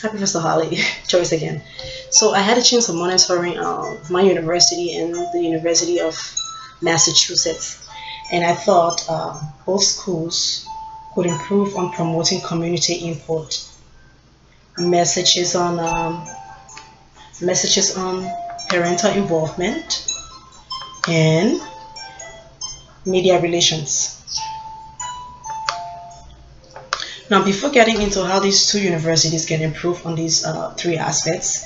Happy Mr. Holly, Joyce again. So I had a chance of monitoring my university and the University of Massachusetts, and I thought both schools could improve on promoting community input, messages on messages on parental involvement, and media relations. Now, before getting into how these two universities can improve on these three aspects,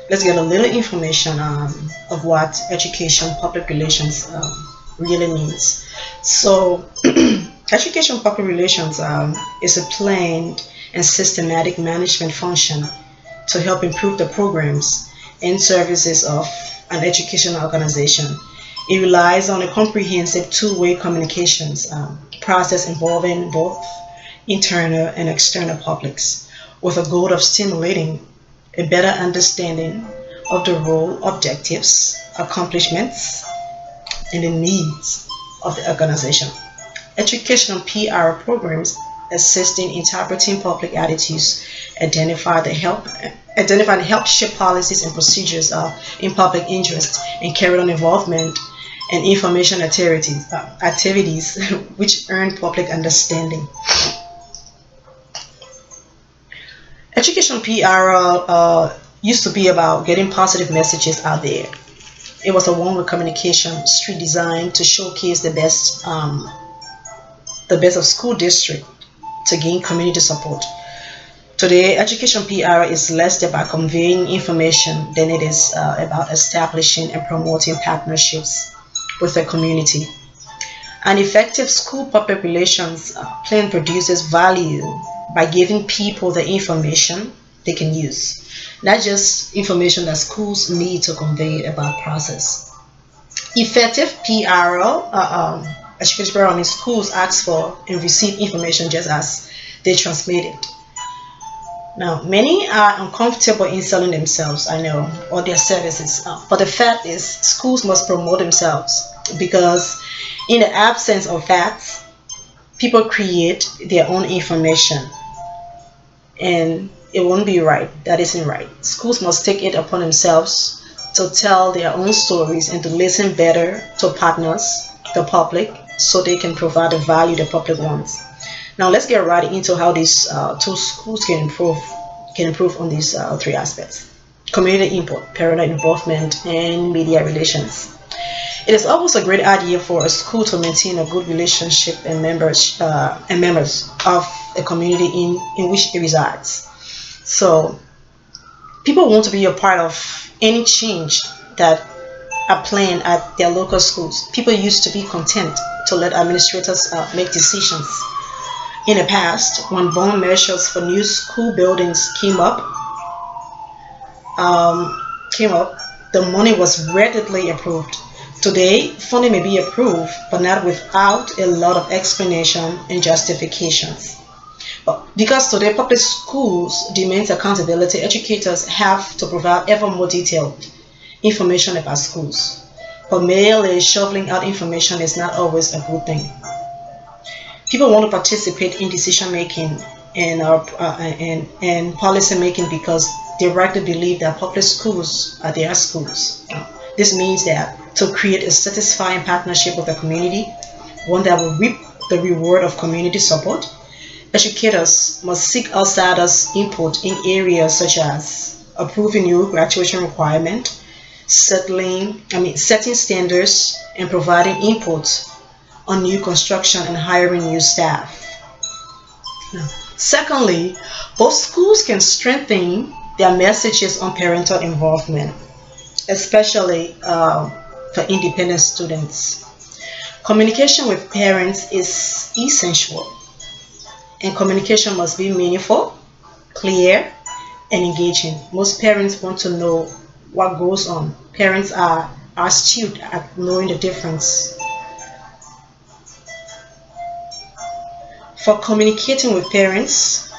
let's get a little information of what education public relations really means. So, education public relations is a planned and systematic management function to help improve the programs and services of an educational organization. It relies on a comprehensive two-way communications process involving both internal and external publics, with a goal of stimulating a better understanding of the role, objectives, accomplishments, and the needs of the organization. Educational PR programs assist in interpreting public attitudes, identify and help shape policies and procedures in public interest, and carry on involvement and information activities which earn public understanding. Education PR used to be about getting positive messages out there. It was a one-way communication street designed to showcase the best of school district to gain community support. Today, education PR is less about conveying information than it is about establishing and promoting partnerships with the community. An effective school public relations plan produces value by giving people the information they can use, not just information that schools need to convey about process. Effective PR, education PR means schools ask for and receive information just as they transmit it. Now, many are uncomfortable in selling themselves, I know, or their services. But the fact is, schools must promote themselves because, in the absence of that, people create their own information, and it won't be right. That isn't right. Schools must take it upon themselves to tell their own stories and to listen better to partners, the public, so they can provide the value the public wants. Now let's get right into how these two schools can improve on these three aspects: community input, parental involvement, and media relations. It is always a great idea for a school to maintain a good relationship and members of a community in which it resides. So people want to be a part of any change that are planned at their local schools. People used to be content to let administrators make decisions. In the past, when bond measures for new school buildings came up, the money was readily approved. Today, funding may be approved, but not without a lot of explanation and justifications. But because today public schools demand accountability, educators have to provide ever more detailed information about schools. But merely shoveling out information is not always a good thing. People want to participate in decision making and policy making because they rightly believe that public schools are their schools. This means that to create a satisfying partnership with the community, one that will reap the reward of community support, educators must seek outsiders' input in areas such as approving new graduation requirement, setting standards, and providing input on new construction and hiring new staff. Secondly, both schools can strengthen their messages on parental involvement, especially for independent students. Communication with parents is essential, and communication must be meaningful, clear, and engaging. Most parents want to know what goes on. Parents are astute at knowing the difference. For communicating with parents,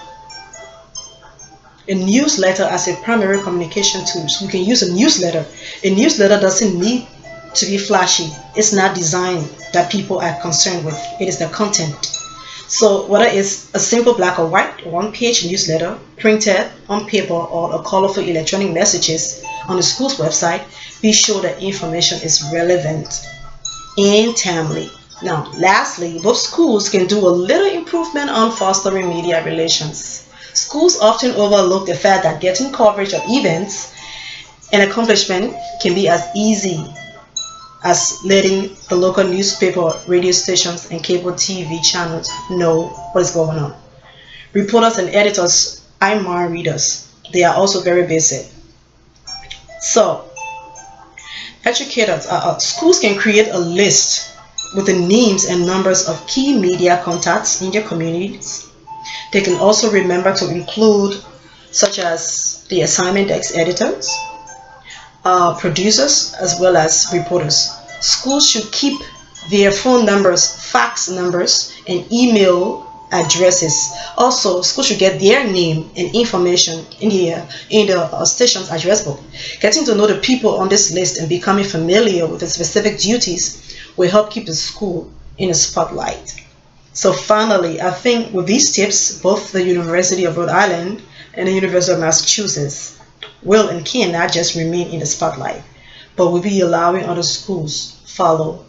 a newsletter as a primary communication tool. So you can use a newsletter. A newsletter doesn't need to be flashy. It's not designed that people are concerned with. It is the content. So whether it's a simple black or white one-page newsletter printed on paper or a colorful electronic messages on the school's website, be sure that information is relevant and timely. Now, lastly, both schools can do a little improvement on fostering media relations. Schools often overlook the fact that getting coverage of events and accomplishment can be as easy as letting the local newspaper, radio stations, and cable TV channels know what is going on. Reporters and editors are mind readers. They are also very basic. So, educators, schools can create a list with the names and numbers of key media contacts in their communities. They can also remember to include such as the assignment desk editors, producers, as well as reporters. Schools should keep their phone numbers, fax numbers, and email addresses. Also, schools should get their name and information in the station's address book. Getting to know the people on this list and becoming familiar with the specific duties will help keep the school in the spotlight. So finally, I think with these tips, both the University of Rhode Island and the University of Massachusetts will and can not just remain in the spotlight, but will be allowing other schools follow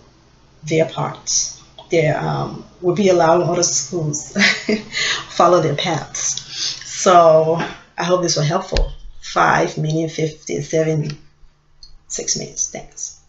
their parts. Will be allowing other schools follow their paths. So I hope this was helpful. 5 minutes 57 6 minutes. Thanks.